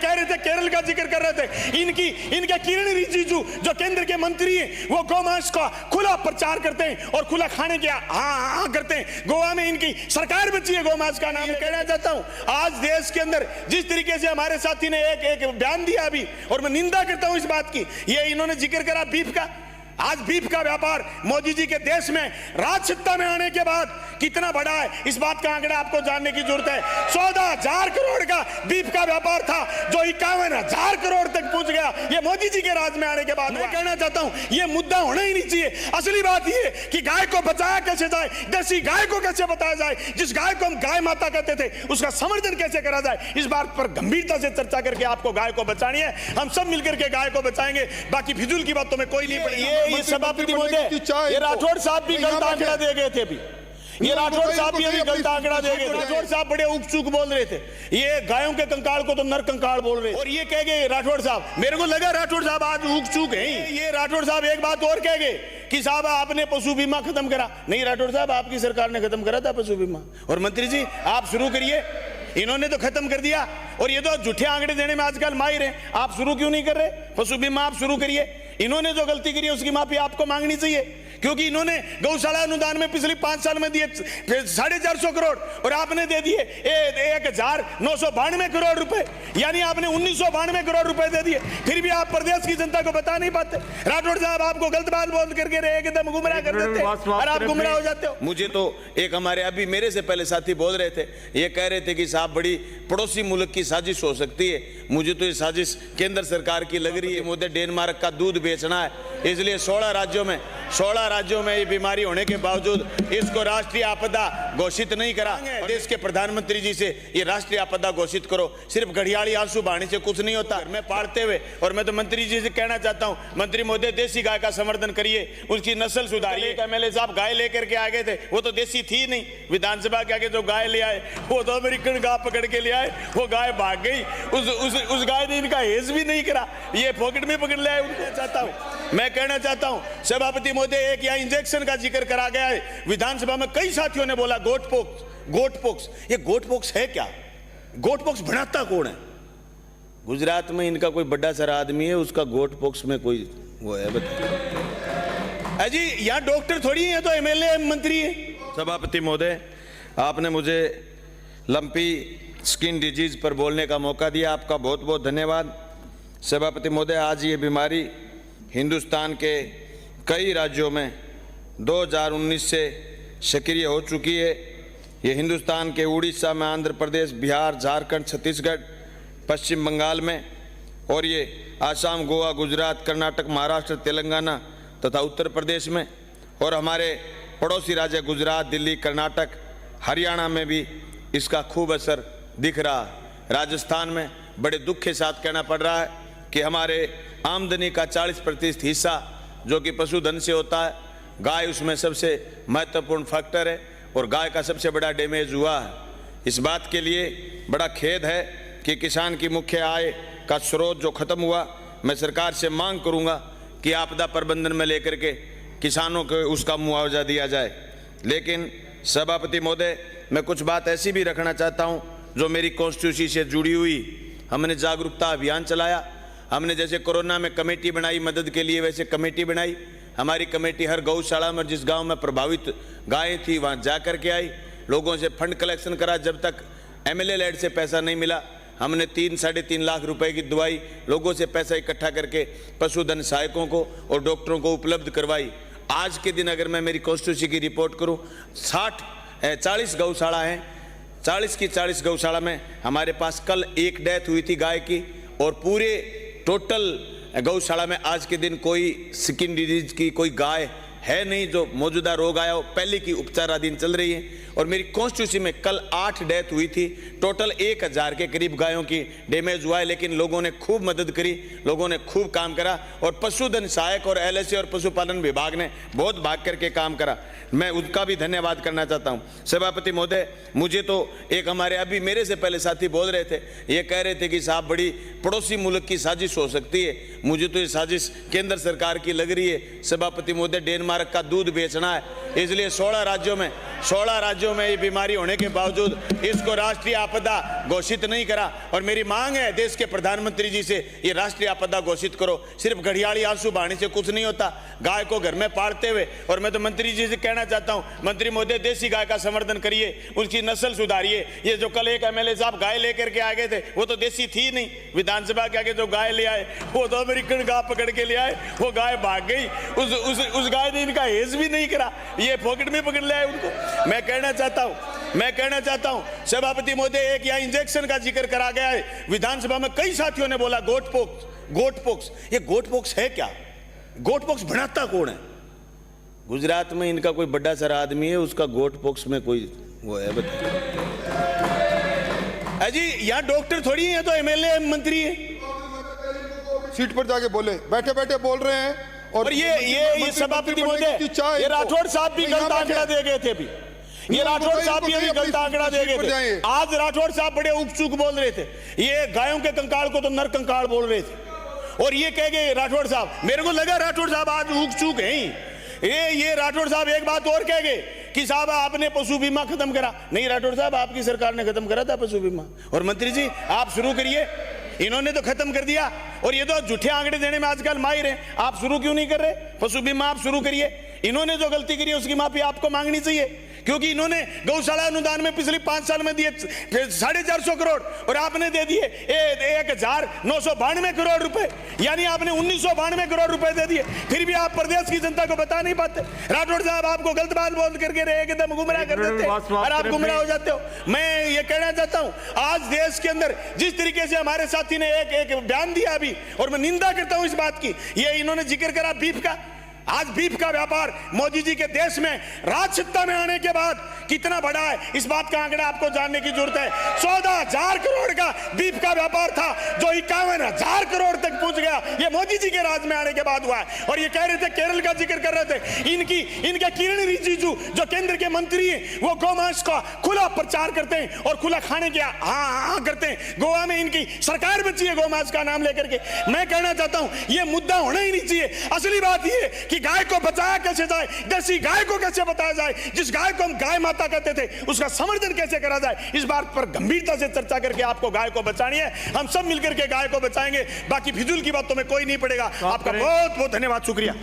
कह रहे थे, केरल का जिक्र कर रहे थे, इनके किरण रिजिजू जो केंद्र के मंत्री हैं वो गौमांस का खुला प्रचार करते हैं और खुला खाने के हाँ करते हैं। गोवा में इनकी सरकार बची है गौमांस का नाम। कहना चाहता हूं आज देश के अंदर जिस तरीके से हमारे साथी ने एक बयान दिया अभी, और मैं निंदा करता हूं इस बात की, ये इन्होंने जिक्र करा बीफ का। आज बीफ का व्यापार मोदी जी के देश में राज सत्ता में आने के बाद कितना बड़ा है, इस बात का आंकड़ा आपको जानने की जरूरत है। 14,000 करोड़ का बीफ का व्यापार था जो 51,000 करोड़ तक पहुंच गया, ये मोदी जी के राज में आने के बाद। मैं कहना चाहता हूं ये मुद्दा होना ही नहीं चाहिए। असली बात ये कि गाय को बचाया कैसे जाए, देसी गाय को कैसे बताया जाए, जिस गाय को हम गाय माता कहते थे उसका संवर्धन कैसे करा जाए, इस बात पर गंभीरता से चर्चा करके आपको गाय को बचानी है। हम सब मिलकर के गाय को बचाएंगे, बाकी फिजूल की बातों में कोई नहीं पड़ेगा। ये सभापति महोदय, ये राठौड़ साहब भी गलत आंकड़ा दे गए थे अभी, ये राठौड़ साहब भी अभी गलत आंकड़ा दे गए थे। राठौड़ साहब बड़े उकचूक बोल रहे थे, ये गायों के कंकाल को तो नर कंकाल बोल रहे थे। और ये कह गए राठौड़ साहब, मेरे को लगा राठौड़ साहब आज उकचूक हैं। ये राठौड़ साहब एक बात और कह गए कि साहब आपने पशु बीमा खत्म करा। नहीं राठौड़ साहब, आपकी सरकार ने खत्म करा था पशु बीमा, और मंत्री जी आप शुरू करिए। इन्होंने तो खत्म कर दिया, और ये तो झूठे आंकड़े देने में आजकल माहिर हैं। आप शुरू क्यों नहीं कर रहे पशु बीमा? आप शुरू करिए। इन्होंने जो गलती करी है उसकी माफी आपको मांगनी चाहिए, क्योंकि इन्होंने गौशाला अनुदान में पिछले 5 साल में दिए 450 करोड़ और आपने दे दिए 1992 करोड़ रुपए, यानी आपने 1992 करोड़ रुपए दे दिए। फिर भी आप प्रदेश की जनता को बता नहीं पाते। राठौड़ साहब आपको गलत बात बोल करके रहे एकदम गुमराह कर देते और आप गुमराह हो जाते हो। मुझे तो एक हमारे अभी मेरे से पहले साथी बोल रहे थे, ये कह रहे थे कि साहब बड़ी पड़ोसी मुल्क की साजिश हो सकती है। मुझे तो ये साजिश केंद्र सरकार की लग रही है। मुझे डेनमार्क का दूध बेचना है, इसलिए 16 राज्यों में ये बीमारी होने के बावजूद इसको राष्ट्रीय आपदा घोषित नहीं करा। देश के प्रधानमंत्री जी से ये राष्ट्रीय आपदा घोषित करो। सिर्फ घड़ियाली आंसू बहाने से कुछ नहीं होता। मैं पालते हुए, और मैं तो मंत्री जी से कहना चाहता हूं, मंत्री महोदय देसी गाय का संवर्धन करिए, उसकी नस्ल सुधारिए। एमएलए साहब गाय लेकर के आ गए थे, वो तो देसी थी नहीं। विधानसभा के आगे जो गाय ले आए वो तो अमेरिकन गाय पकड़ के ले आए, वो गाय भाग गई। उस गाय ने इनका हेज भी नहीं करा, ये पॉकेट में पकड़ ले आए। मैं कहना चाहता हूं सभापति महोदय, एक यहाँ इंजेक्शन का जिक्र करा गया है विधानसभा में, कई साथियों ने बोला गोटपोक्स। ये गोटपोक्स है क्या? गोटपोक्स बनाता कौन है? गुजरात में इनका कोई बड़ा सारा आदमी है, उसका गोटपोक्स में कोई वो है, बताइए जी। यहाँ डॉक्टर थोड़ी है, तो एमएलए मंत्री है। सभापति महोदय, आपने मुझे लंपी स्किन डिजीज पर बोलने का मौका दिया, आपका बहुत बहुत धन्यवाद। सभापति महोदय, आज ये बीमारी हिंदुस्तान के कई राज्यों में 2019 से सक्रिय हो चुकी है। ये हिंदुस्तान के उड़ीसा में, आंध्र प्रदेश, बिहार, झारखंड, छत्तीसगढ़, पश्चिम बंगाल में, और ये आसाम, गोवा, गुजरात, कर्नाटक, महाराष्ट्र, तेलंगाना तथा उत्तर प्रदेश में, और हमारे पड़ोसी राज्य गुजरात, दिल्ली, कर्नाटक, हरियाणा में भी इसका खूब असर दिख रहा है। राजस्थान में बड़े दुख के साथ कहना पड़ रहा है कि हमारे आमदनी का 40% हिस्सा जो कि पशुधन से होता है, गाय उसमें सबसे महत्वपूर्ण फैक्टर है, और गाय का सबसे बड़ा डैमेज हुआ है। इस बात के लिए बड़ा खेद है कि किसान की मुख्य आय का स्रोत जो खत्म हुआ, मैं सरकार से मांग करूंगा कि आपदा प्रबंधन में लेकर के किसानों को उसका मुआवजा दिया जाए। लेकिन सभापति महोदय, मैं कुछ बात ऐसी भी रखना चाहता हूं जो मेरी कॉन्स्टिट्यूंसी से जुड़ी हुई। हमने जागरूकता अभियान चलाया, हमने जैसे कोरोना में कमेटी बनाई मदद के लिए, वैसे कमेटी बनाई। हमारी कमेटी हर गौशाला में, जिस गांव में प्रभावित गायें थी वहां जा कर के आई, लोगों से फंड कलेक्शन करा। जब तक एमएलए लेड से पैसा नहीं मिला, हमने 3-3.5 लाख रुपए की दवाई लोगों से पैसा इकट्ठा करके पशुधन सहायकों को और डॉक्टरों को उपलब्ध करवाई। आज के दिन अगर मैं मेरी कॉन्स्टिट्यूंसी की रिपोर्ट करूँ, 40 गौशाला हैं, 40 की 40 गौशाला में हमारे पास कल एक डेथ हुई थी गाय की, और पूरे टोटल गौशाला में आज के दिन कोई स्किन डिजीज की कोई गाय है नहीं जो मौजूदा रोग आया हो। पहले की उपचाराधीन चल रही है। और मेरी कॉन्स्टिट्यूंसी में कल 8 डेथ हुई थी, टोटल 1000 के करीब गायों की डैमेज हुआ है। लेकिन लोगों ने खूब मदद करी, लोगों ने खूब काम करा, और पशुधन सहायक और एलएसी और पशुपालन विभाग ने बहुत भाग करके काम करा। मैं उनका भी धन्यवाद करना चाहता हूं। सभापति महोदय, मुझे तो एक हमारे अभी मेरे से पहले साथी बोल रहे थे, ये कह रहे थे कि साहब बड़ी पड़ोसी मुल्क की साजिश हो सकती है। मुझे तो ये साजिश केंद्र सरकार की लग रही है। सभापति महोदय, डेनमार्क मार्ग का दूध बेचना है। इसलिए 16 राज्यों में ये बीमारी होने के बावजूद इसको राष्ट्रीय आपदा घोषित नहीं करा। और मेरी मांग है देश के प्रधानमंत्री जी से, ये राष्ट्रीय आपदा घोषित करो। सिर्फ घड़ियाली आंसू बहाने से कुछ नहीं होता, गाय को घर में पालते हुए। और मैं तो मंत्री जी से कहना चाहता हूं, मंत्री महोदय देसी गाय का संवर्धन करिए, उसकी नस्ल सुधारिए। ये जो कल एक एमएलए साहब गाय लेकर के आ गए थे, वो तो देसी थी नहीं। विधानसभा के आगे जो गाय ले आए वो तो अमेरिकन गाय पकड़ के ले आए, वो गाय भाग गई। उस गाय ने इनका हेज भी नहीं करा, ये पॉकेट में पकड़ ले आए उनको। मैं कहना चाहता हूं सभापति महोदय, एक यहाँ इंजेक्शन का जिक्र करा गया है विधानसभा में, कई साथियों ने बोला गोट पोक्स। ये गोट पोक्स है क्या? गोट पोक्स बनाता कौन है? गुजरात में इनका कोई बड़ा सारा आदमी है, उसका गोट पोक्स में कोई वो है, जी यहाँ डॉक्टर थोड़ी है, तो एमएलए मंत्री है। सीट पर जाके बोले, बैठे बैठे बोल रहे हैं। और ये सभापति महोदय, ये राठौड़ साहब भी गलत आंकड़ा दे गए थे अभी। ये राठौड़ साहब भी गलत आंकड़ा दे गए थे। आज राठौड़ साहब बड़े उपचुक बोल रहे थे, ये गायों के कंकाल को तो नर कंकाल बोल रहे थे। और ये कह गए राठौड़ साहब, मेरे को लगा राठौड़ साहब आज उपचुक है ही। ये राठौड़ साहब एक बात और कह गए कि साहब आपने पशु बीमा खत्म करा। नहीं राठौड़ साहब, आपकी सरकार ने खत्म करा था पशु बीमा। और मंत्री जी आप शुरू करिए, इन्होंने तो खत्म कर दिया। और ये तो झूठे आंकड़े देने में आजकल माहिर हैं, आप शुरू क्यों नहीं कर रहे? पशु बीमा आप शुरू करिए। इन्होंने जो गलती करी है उसकी माफी आपको मांगनी चाहिए, क्योंकि इन्होंने गौशाला अनुदान में पिछले 5 साल में दिए 450 करोड़ और आपने दे दिए 1992 करोड़ रुपए, यानी आपने 1992 करोड़ रुपए दे दिए। फिर भी आप प्रदेश की जनता को बता नहीं पाते। राठौड़ साहब आपको गलत बात बोल करके एकदम गुमराह कर देते हैं और आप गुमराह हो जाते हो। मैं ये कहना चाहता हूं, आज देश के अंदर जिस तरीके से हमारे साथी ने एक बयान दिया अभी, और मैं निंदा करता हूं इस बात की, ये इन्होंने जिक्र करा बीफ का। आज बीफ का व्यापार मोदी जी के देश में राज सत्ता में आने के बाद कितना बड़ा है, इस बात का आंकड़ा आपको जानने की जरूरत है। 14,000 करोड़ का बीफ का व्यापार था, जो 51,000 करोड़ तक पहुंच गया, ये मोदी जी के राज में आने के बाद हुआ है। और ये कह रहे थे, केरल का जिक्र कर रहे थे, इनके किरण रिजिजू जो केंद्र के मंत्री हैं, वो गौमांस का खुला प्रचार करते हैं और खुला खाने के हाँ करते हैं। गोवा में इनकी सरकार बची है गौमांस का नाम लेकर के। मैं कहना चाहता हूं ये मुद्दा होना ही नहीं चाहिए। असली बात ये कि गाय को बचाया कैसे जाए, देसी गाय को कैसे बताया जाए, जिस गाय को हम गाय माता कहते थे उसका संवर्धन कैसे करा जाए, इस बात पर गंभीरता से चर्चा करके आपको गाय को बचानी है। हम सब मिलकर के गाय को बचाएंगे, बाकी फिजूल की बातों में कोई नहीं पड़ेगा। आपका बहुत बहुत धन्यवाद, शुक्रिया।